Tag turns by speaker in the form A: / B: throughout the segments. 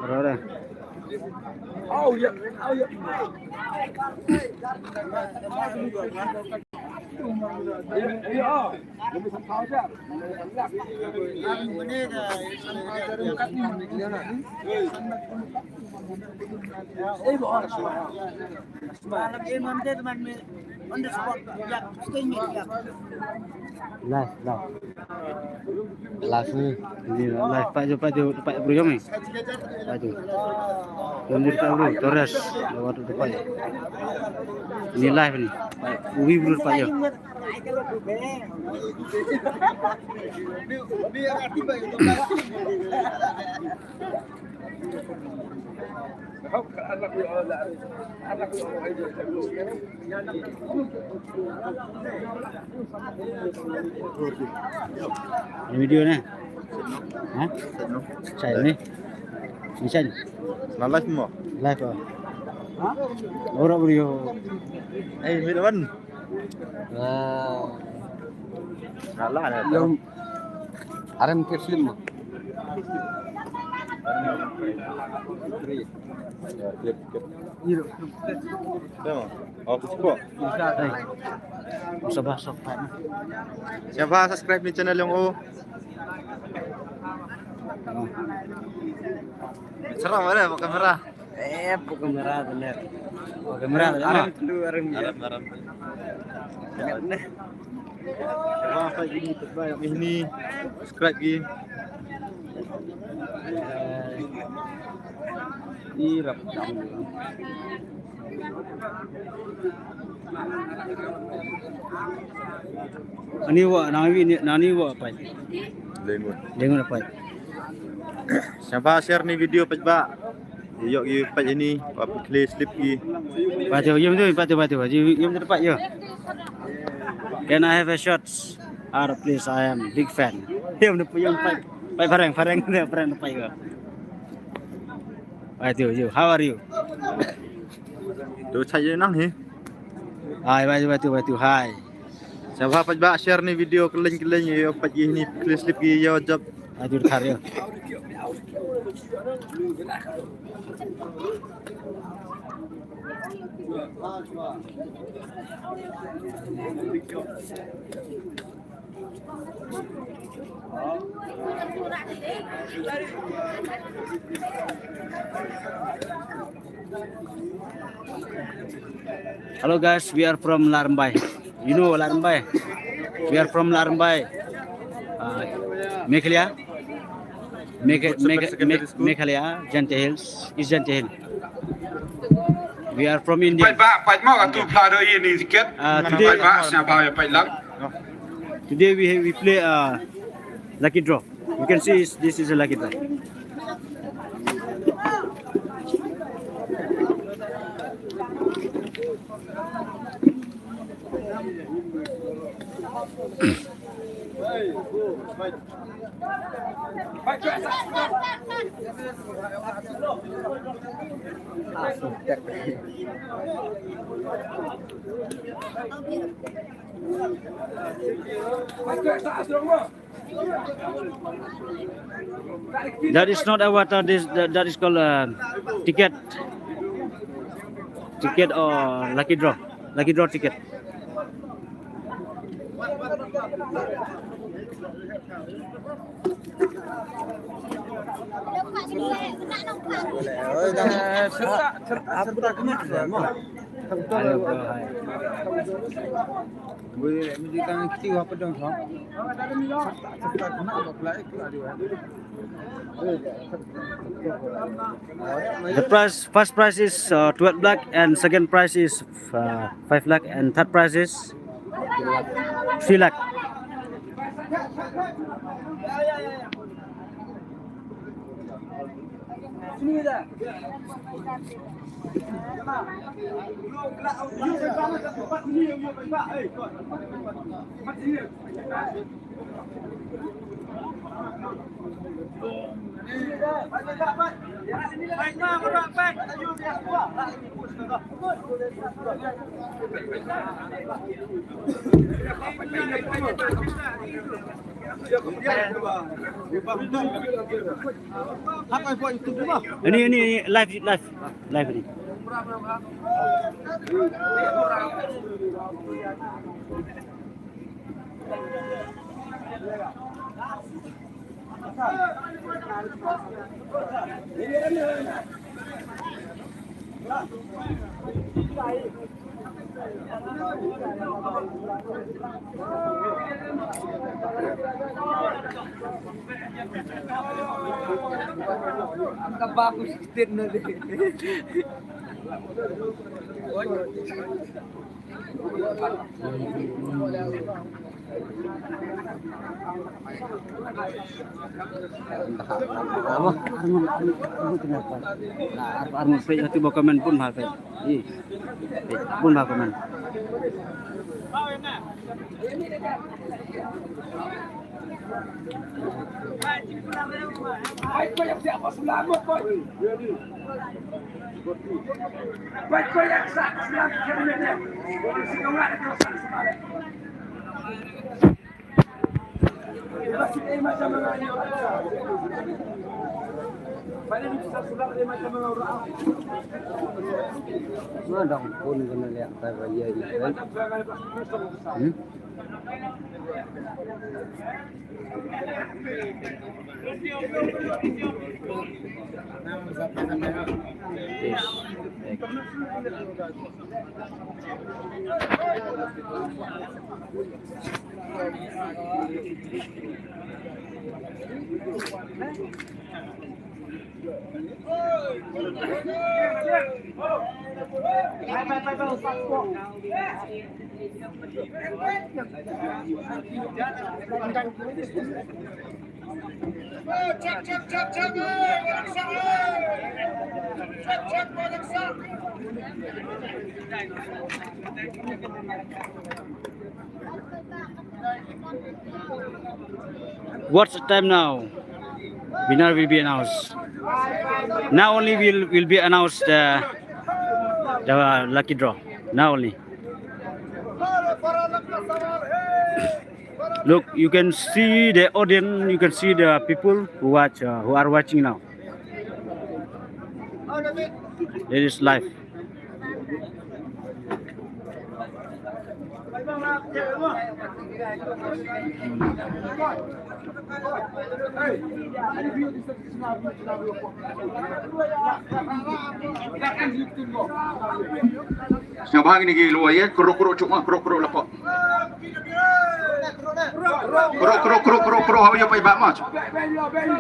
A: Rồi. Live, live ni, live Pak Bro Yong ni. Pak tu. Tunjuk Pak Bro, Torres lewat depan. Ini live ni. Pak Uwi Bro Pak Yong. Ini video ni. Hah? Saya ni. Ni saya.
B: Live mo.
A: Live ah. Orang beriyo.
B: Meron.
A: Salah ada. Yang Aram Film mo.
B: Siapa subscribe ni channel yung O? Seram mana pakai kamera?
A: Pakai kamera benar. Pakai kamera aram dulu aram.
B: Apa ini terbaik ini? Subscribe ni.
A: Irap. Ani wa nani wa apa? Lengun apa?
B: Siapa share ni video Pak? Yok you Pak ini, apa play slip ni.
A: Baca yum tu, baca. Yum tempat yo. Can I have a shot? Please, I am big fan. Yum tu yang Pak Farang tempat yo. Baca, how are you?
B: Tu saya nang ni.
A: Hai, baca. Hai.
B: Siapa Pak share ni video keling yo Pak ini play slip ni yo job.
A: Aduh karya. Hello guys, we are from Larembai. You know Larembai? We are from Larembai. Meghalaya, Jante Hills, East Jante Hill. We are from India. Today we play lucky draw. You can see this is a lucky draw. That is not a water. That is called ticket or lucky draw ticket. The first prize is 12 lakh and second prize is 5 lakh and third prize is 3 lakh. Ini live ini.
C: Angka bagus din na din.
A: Arman pe itu komen pun mahal pe. Pun mahal komen. Dong pun kena lihat saya ini. What's the time now? Winner will be announced. Now only will be announced the lucky draw. Now only. Look, you can see the audience. You can see the people who are watching now. It is live.
D: Siapa ini gila ya? Keruk cuma keruk lapok. Keruk hawa apa ibak mas?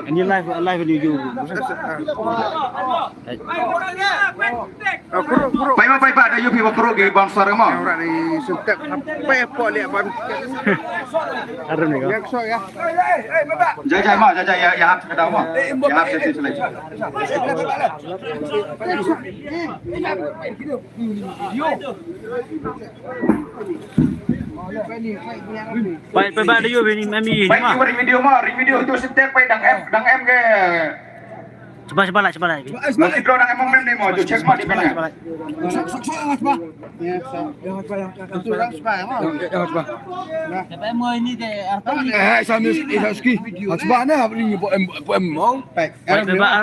A: Ini live di YouTube.
D: Pai ibak ada YouTube keruk di bangsa remah.
E: Orang ni suka apa apa lihat ban.
A: Ada nih
E: Yang so ya.
D: Jajai mas, jajai ya hap kedau mas. Ya hap sesi selesai.
A: Pai ba ada YouTube ini mami ini
D: Pai
A: mah.
D: video itu setek pai dang M ke.
A: Coba lah.
D: Masih draw dang M ni mau tu cek mah di mana.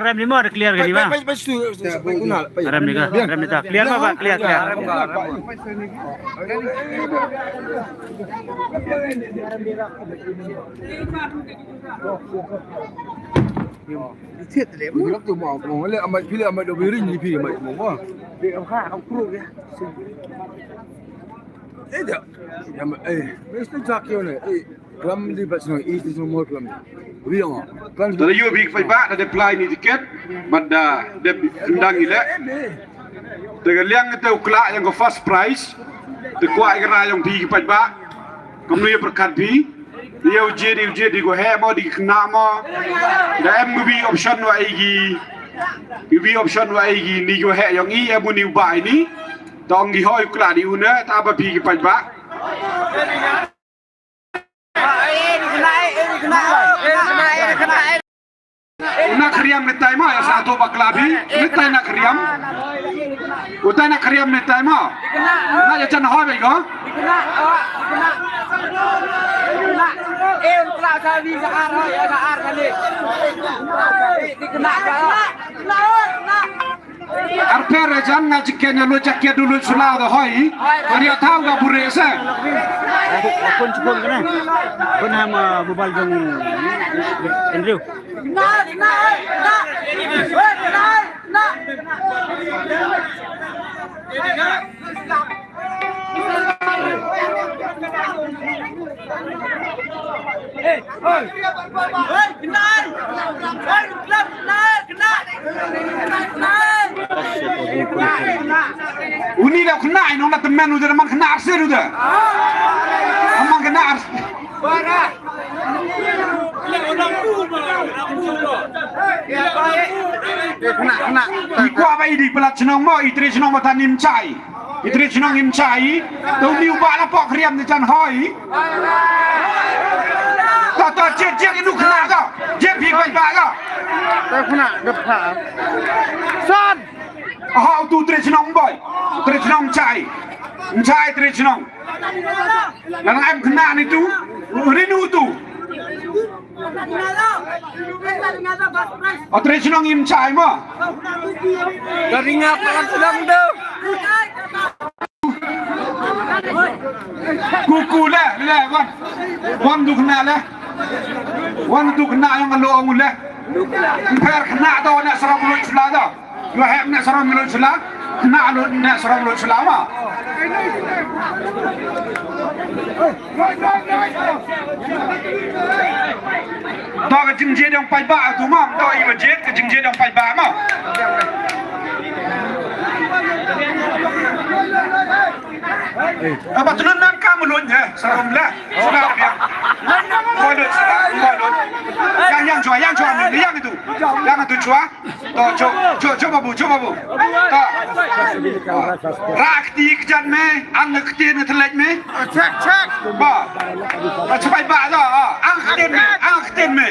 A: Rem ni mau ada clear ke di mana? Rem ni tak clear apa Pak? Clear.
E: Thiệt đấy. Mình lắp từ mỏ của nó lại phi lại đầu bì rinh phi mày mỏ quá. Để ông khai ông kêu kìa. Thế được. Ya mà mấy cái chắc kiểu này, kelam di pas noi itu semua kelam. Riang ah. Kan
D: Tadi you big fight back ada apply ni tiket, benda dia undang ile. Dengan liang itu kelak yang ke first prize, kuat kira yang di fight back. Kemudian berkat bi. Dia uji di go he mau di kena mau. Dah em ngubi option wa igi Ibi option wa igi ni yo he yang I ebu ni ba ini. Tong gi hoi kla di una ta ba pi ki pa ba. Nak kriam netai ma ya satu baklabi. Netai nak kriam. Utai nak kriam netai ma. Nak ya chan hoi ba ko.
C: Kelak kali saar ya saar kali. Dikena
D: Arper jan ngajik kenya lo jakia dulu sulau dah hoi. Hari tahu ga bure sa.
A: Akun cepung kena. Pun hama bubal jong Andrew.
D: Uni dah kena ini orang teman udah mang kena arsir udah. Mang kena arsir.
A: Kena.
D: Iku apa ini pelat senang mo, itri senang mata nim cai. Itri senang nim cai. Tahu ni ubah lah pok kriam ni chan hoi. Tak jet itu kena kau. Jet pergi baik kau.
A: Tak kena depan. Son.
D: Ah, tu itri senang boy. Itri senang cai. Cai itri senang. Lalu am kena ni tu. Rinu tu. Itri senang im cai mo.
C: dari ngapa sedang tu.
D: Kuku le wan du kena le wan du kena yang lo ang le per kena do na sarang lo sula do yo he na sarang lo sula kena lo na sarang lo sula ma do ka jing je dong pai ba tu ma do I ba je ka jing je dong pai ba ma apa tu nan kamu lun ya sarang le sudah dia Modus, yang cuan, yang itu cuan. Coba bu. Rakti kerjaan me, angkat tin terlek me. Cek. Ba, cepat ba dah. Angkat tin me.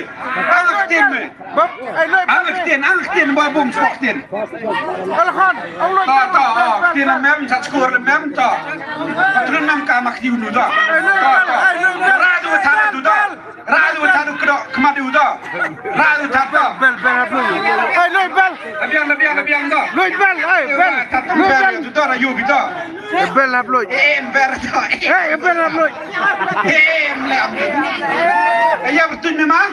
D: Angkat tin, ba bom spok tin.
C: Alhan, Allah.
D: Tak. Tin mem, cat skor mem tak. Terus mem kamak di unu dah. Radu tadu kedok kemadi udah. Radu tadu.
A: Bel apa? Bel.
D: Lebiang dah.
A: Bel.
D: Tatu ber itu dah rayu kita.
A: Bel apa?
D: Ber dah.
A: Bel apa?
D: Lem. Ya betul memang.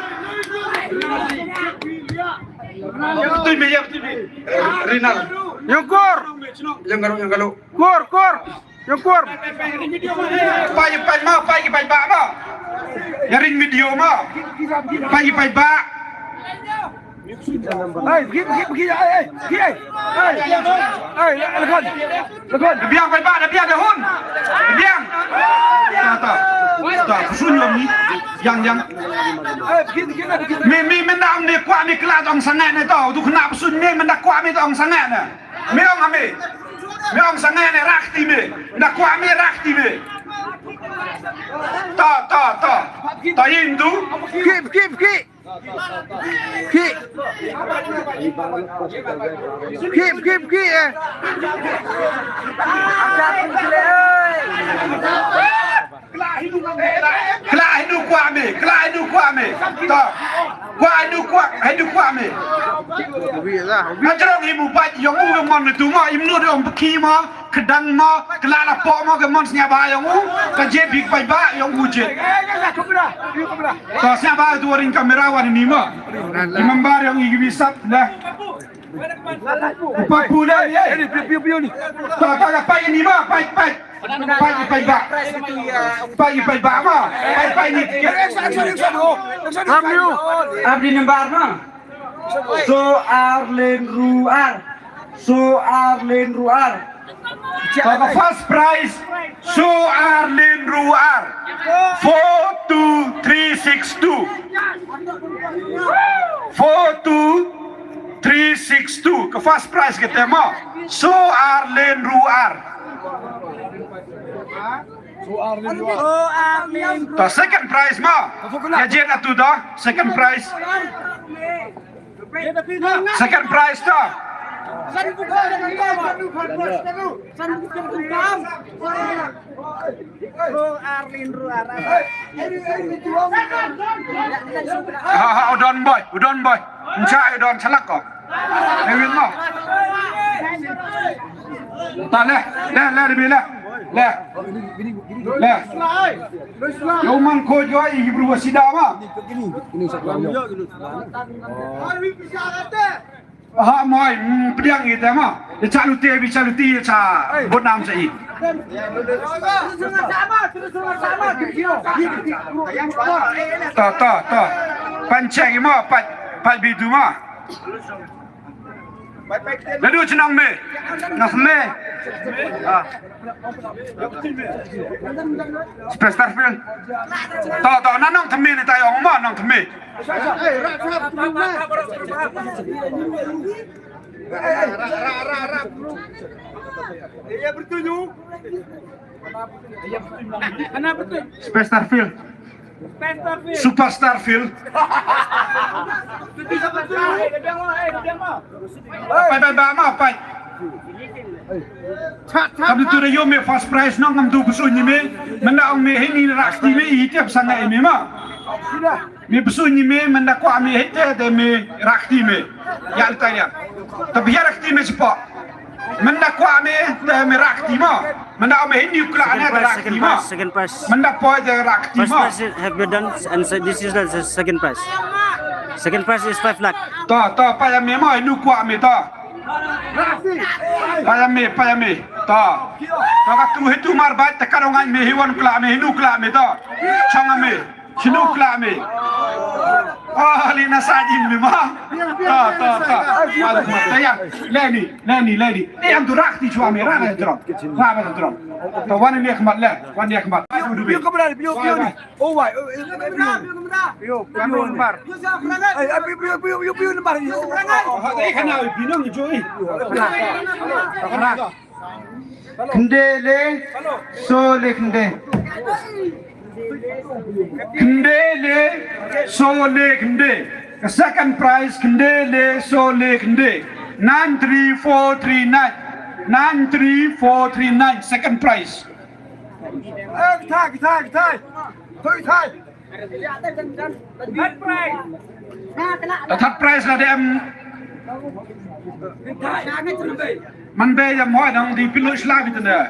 D: Ya betul. Rinal.
A: Yang kor.
D: Yang kalau.
A: Kor. Yang kor.
D: Pagi ba. Yarin video mo. Pagi ba.
A: Pergi. Lekon.
D: Biang ba, biang dahun. Biang. Tak. Sunyom ni. Yang. Me mendak ni kuat ni kelas orang sangat ni tau. Tu kena pesun me mendak kuat me orang sangat ni. Me orang sangat ni rakti me. Mendak kuat me rakti me. Tak Hindu.
A: Pergi.
D: Kelak Hindu kuat me. Tak. Kuat me. Ajarong ibu baik yang u mon tu ma imnu de om ki ma kedang ma kelala po ma ke mon snya ba yang u ka je big bai ba yang u je to snya ba tu ring kamera wan ni ma imam bar yang igi bisap dah popular ye
A: Piu ni.
D: ta pai ni ma pai ba ma pai ni
C: Abdi nembar mah. Soar len ruar.
D: The first prize, Arlin Ruar, 42362. 42362. 362 ke first prize kita mo. So ar len ruar. To second prize mo. Ya jen atu do second prize. Second prize to. Udon boy. Encak udon celak kok. Lewin mo. Ta le lebih le. Kau mangko joi ibu wasida ma. Moi pedang itu ma. Caluti ca bonam sai. Ta. Panceng ma pat bidu ma. Lalu cenang me. Nak me. Starfield. Ta nanong thmi ni tayo ma nong thmi. Starfield. Super Starfield. Apa? Kami tu dah yom first prize nong kami tu bersunyi me, mana orang me ini rakti me itu sangat me ma. Me bersunyi me, mana ku kami itu ada me rakti me, ya tanya. Tapi ya rakti me cepat. Mana ku kami ada me rakti ma, mana orang ini kula ada rakti ma.
A: Second prize.
D: Mana poin ada rakti
A: First
D: ma.
A: prize have been done, and this is the second prize. Second prize is 5 lakh.
D: Ta payah me ma ini ku kami ta. Payah me ta. Kalau tu itu marbat tekarongan me hewan kula me hinu kula me ta. Chang me, hinu kula me. Lina sajin me ma. Ta. Tayang, leni. Yang tu rakti cuma me rana drum. Ta wan ni khmat le, wan ni khmat.
E: Piu ke benar, piu ni. Oh wai, piu lembar. Piu lembar ni.
D: Hei kana binong joi.
C: Kende le, so le kende. The second prize kende le, so le kende. 93439. Second prize. The third prize là đem man be yang moi dang di pilu Islam itu dah.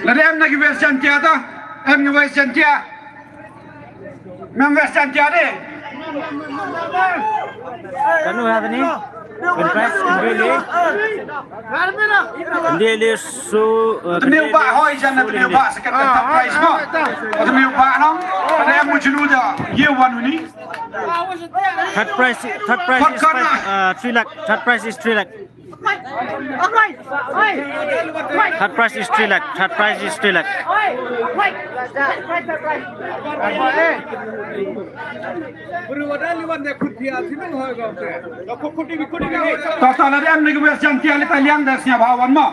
C: Là đem nak Vesantia ta? Em ni Vesantia. Mang Vesantia đi.
A: Kanu ada ni? Second prize Ndele so.
D: Temiu ba hoi jangan temiu ba second third prize mo. Temiu ba nong. Ada yang mujulu dah. Year one ni.
A: Third prize is 3 lakh. Third prize is 3 lakh. Third prize is 3 lakh. Third prize is 3 lakh.
D: Ta la dem ni Vesantia ni taliang dah siap awan mo.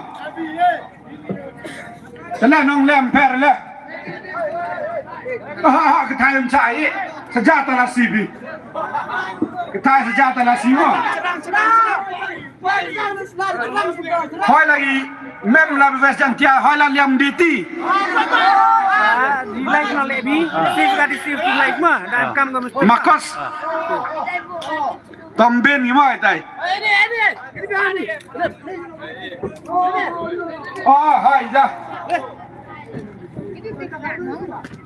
D: Telah nong lem per le. Ketai mencai sejata lah sibi. Ketai sejata lah sibi. Hoi lagi mem la Vesantia hoi la liam diti.
C: Di like na lebi, receive like ma, dan kam ga mesti.
D: Makos. Tomben ni mai tai. Oh, hai dah.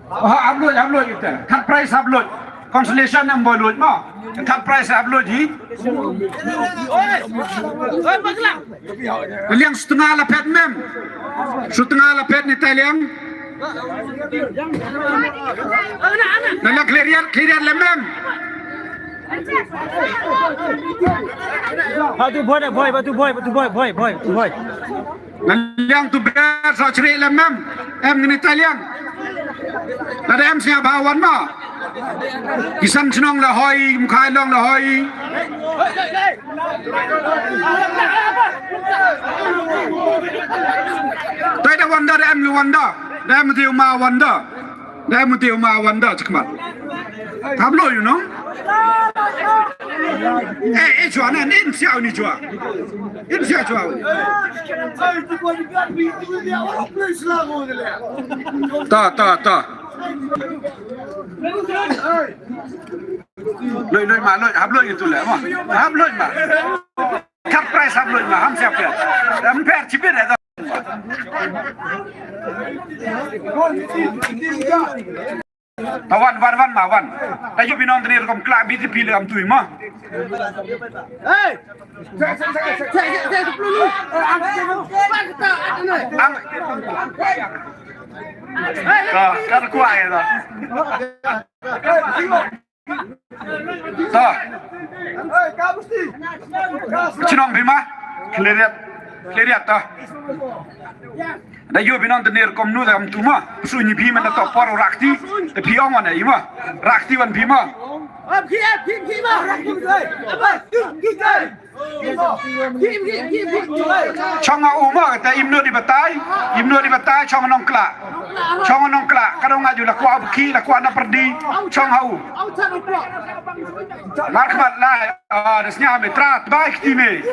D: Upload kita. Third prize upload. Consolation yang boleh mo. Third prize upload hi. Liang setengah lapet mem. Setengah lapet ni tai liang. Nala clear le mem.
A: Batu boy.
D: Naliang tu ber so cerik le mem. Em ni tai liang. Ada em siap bawan mo.
C: Kisan senong la hoi, mkai long la hoi. Tay da wanda da em wanda. Da mutiu ma wanda. Da mutiu ma wanda cakmat. Tablo you know. Chua na nin xiao ni chua. In xiao chua. Ta. Lôi mà lôi hấp lôi itu lah, hấp lôi mà, cut price hấp lôi mà, ham siapa? Ham per cipir ada. Wan ma wan. Tayo binon tani rekom klub BTP le am tuh mah. Hey, kan kuat ya. Toh. Cinong bima, clear toh. Dayo binon tenir kom nu dalam tuma, sunyi bima na to poro rakti, te piong wana ima, rakti wan bima. Chonga uma kata imno di batai chonga nongkla kadang ngaju la kwa bki la kwa na perdi chonga u markmat la desnya metrat baik time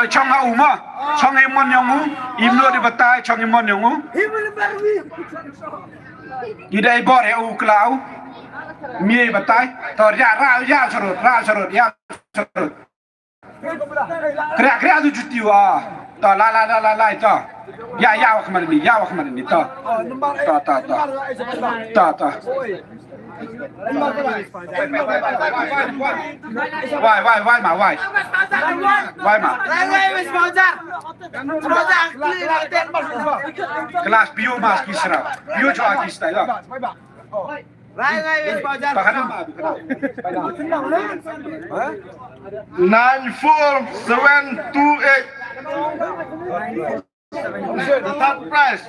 C: chonga uma chonga imon yongu imno di batai chonga imon yongu idai bore u klau mie batai tor ya serut Kira tu cuti wah, ta la ta, ya wak kemarin ni ta. Why ma. Kelas bio mas kisra, bio coba kistai lah.
F: 94728 the third prize.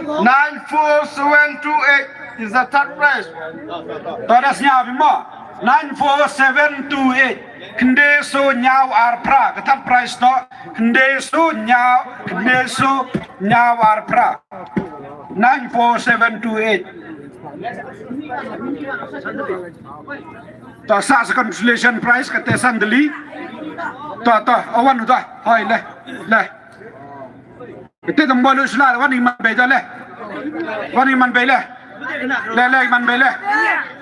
F: 94728 is the third prize.
C: Todasnya bima 94728 kende so nyaw arpra ketat price to kende so nyaw arpra 94728 ta sa consolation prize kate sandali ta awan udah hai le kete tambalo sala wan iman beja le iman bele iman bele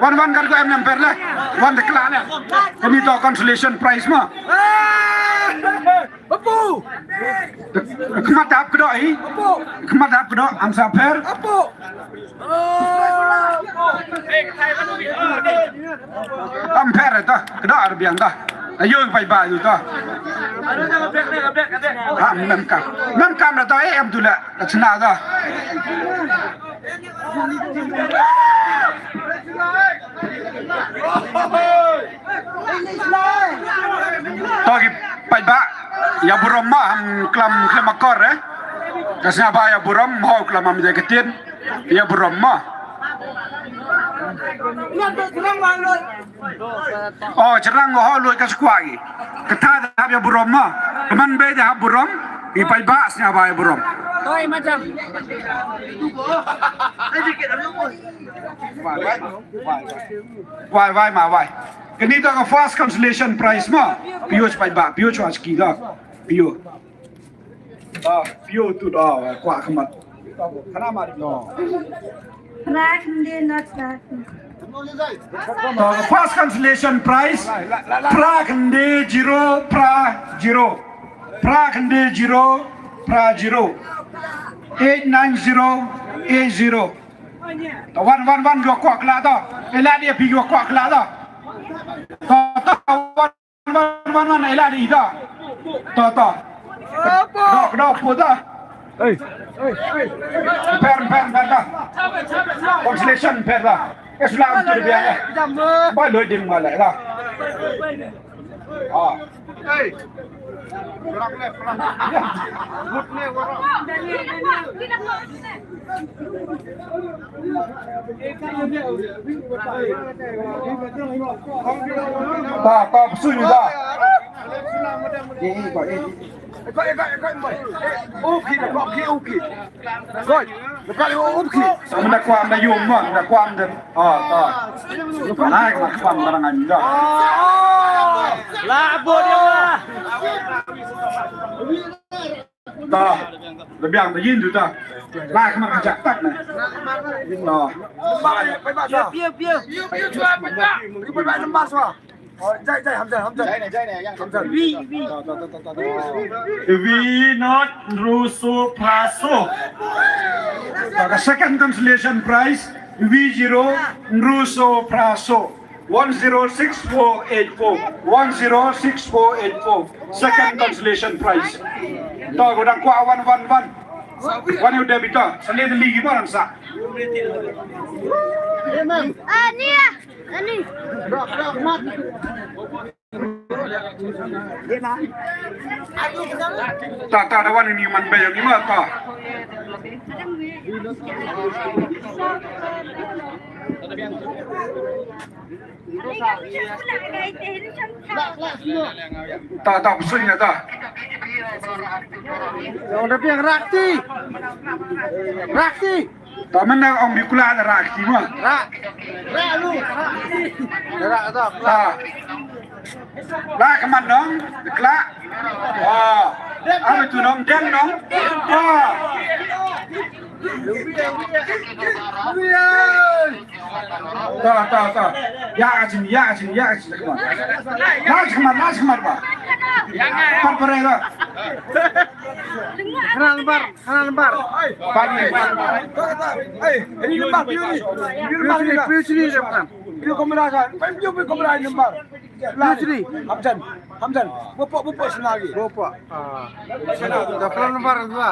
C: wan kan ko em namper le wan dekla le kami to consolation prize ma apu kemat dap kedoi am saper apu ampere ta kedoi arbiang ta ayo pai ba tu ta nam kam la ta em tu la chna ta Togi pai ba ya burom ma ham klam akor kasnya ba ya burom ho klam am jaketin ya burom ma oh cerang ho lu kas kuagi kata ya burom ma teman be ya burom i pai ba snya ba ya burom toi macam why Kanito ang first consolation prize mo. Pio pai ba, pio chwa ski da. Pio tu da kwa kamat. Kana mari no. First consolation prize pra kande zero. Pra kande zero 89080. To one go kwa kla to. Ela dia pi go kwa kla to. One ela di to. To. Dok puta. Hey. Per da. Consolation per da. Islam tu dia. Ba loi ding ma la. Ah. Hey. Ta suy đi ta. Mình đã quan đã dùng mà, đã quan được. Lại mà quan barang anh đó. Ta, lebih yang begini tu ta. Lại mà chặt tắt này. Đó. We not Russo Praso. The second consolation prize, V0 Russo Praso. 106484. 106484. Second consolation prize. Tahu gudang kuah 111. Wan udah bita. Selain lagi barang sah.
G: Ani.
C: Tak ada wan ini man bayar lima tak. Tak besulnya tak. Rakti. Tak mana orang bikula ada rakti mah. Rak tak. Rak keman dong, kelak. Wah, apa tu dong, jeng dong. Wah. Tak. Ya asin keman. Las keman pak. Par perera. Kanan lembar. Pagi. Ini lembar piu sini depan. Piu kombinasi. Piu lembar. Hamzan. Bopok senagi. Bopok. Dapat lembar dua.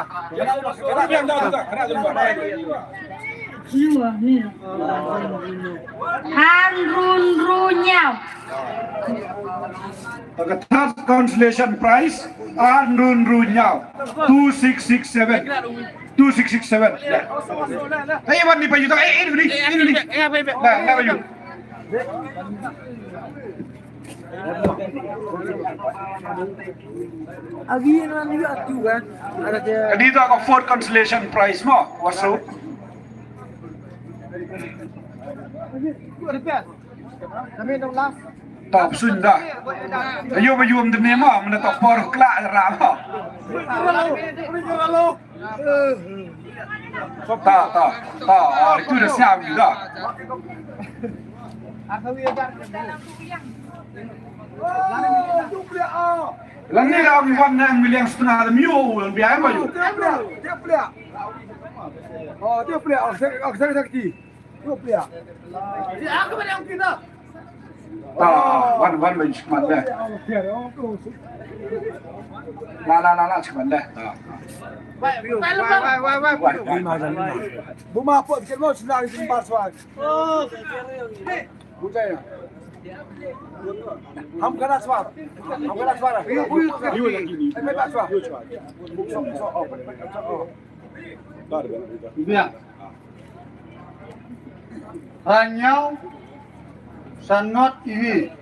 G: Hanrun Runyao.
C: The third consolation prize, Hanrun Runyao, 2667. 2667. Hey, what ni pa yuta? Ini. Dah baju. Dito ako fourth consolation prize mo. Waso. Top sunda. Ayo baju om demi mo, mana top por kelak ramo. Tak. Itu dah siap juga. Lagi orang warna miliang setengah mio lebih apa ju?
E: Dia pelik. Oh, dia pelik. Saya sakti. Dia pelik. Aku boleh kita.
C: Wan baju cepat dah. La cepat dah.
E: Buma apa? Bikin mau senang di tempat suara. Bukan. Ham kena suara. You lagi ni. Kita suara.
F: Ya. Hanya sangat ini.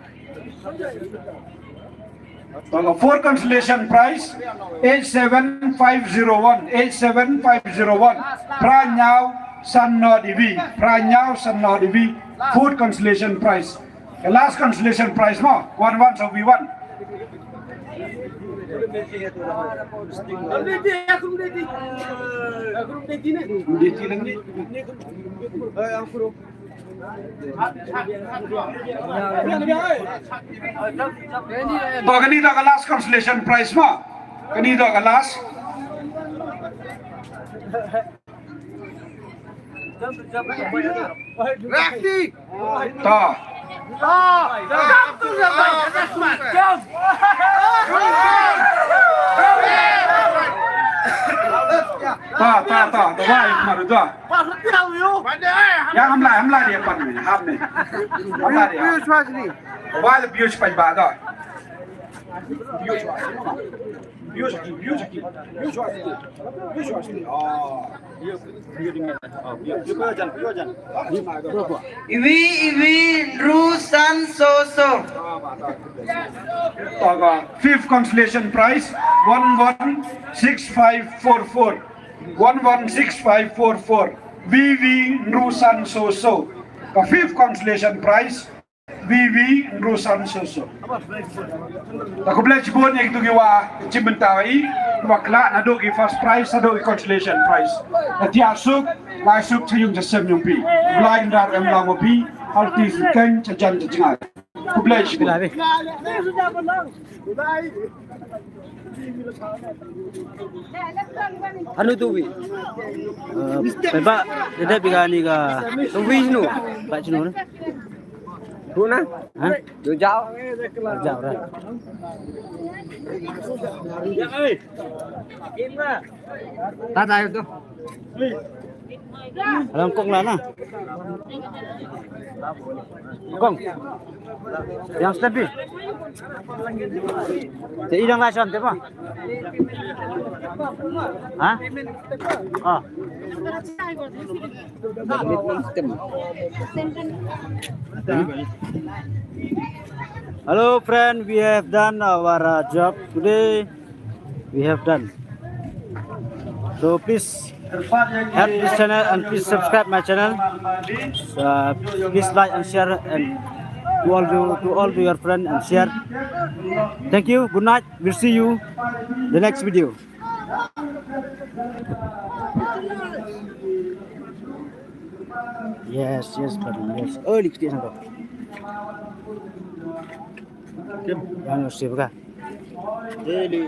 C: For consolation prize 87501 Pranyao Sanno Divi food consolation prize. The last consolation prize mo 11 so we won. To kanito ka last consolation prize mo? Kanito ka last?
F: Rakti.
C: To. Ta. Wai maru to. Yang hamla dia pan ni, ham ni. Hamla dia. Wai the pius pai ba to.
F: Iwi Rusan Soso.
C: Fifth consolation prize 116544. 116544. VV Nusan Soso. The fifth consolation prize VV Nusan Soso. Aku beli cibun yang itu giwa cimentawai wakla nado gi first prize nado gi consolation prize. Nanti asuk masuk cayung jasem nyumpi. Belai ndar emlang mopi alti kan cajan cajangai. Aku beli cibun.
A: Ano tu wi? Pak, ada bigani ka. Tuwi no. Pak Cino na. Tu na? Ha? Tu jauh. Jauh dah. Ya oi. Tata itu. Alam kong lah na. Kong. Yang steady. Jadi yang lasan tu apa? Hah? Oh. Hello friend, we have done our job today. We have done. So please help this channel and please subscribe my channel. Please like and share and to all your friends and share. Thank you. Good night. We'll see you the next video. Yes, buddy. Yes. Oh, dikit sampai. Yang mesti buka. Jadi.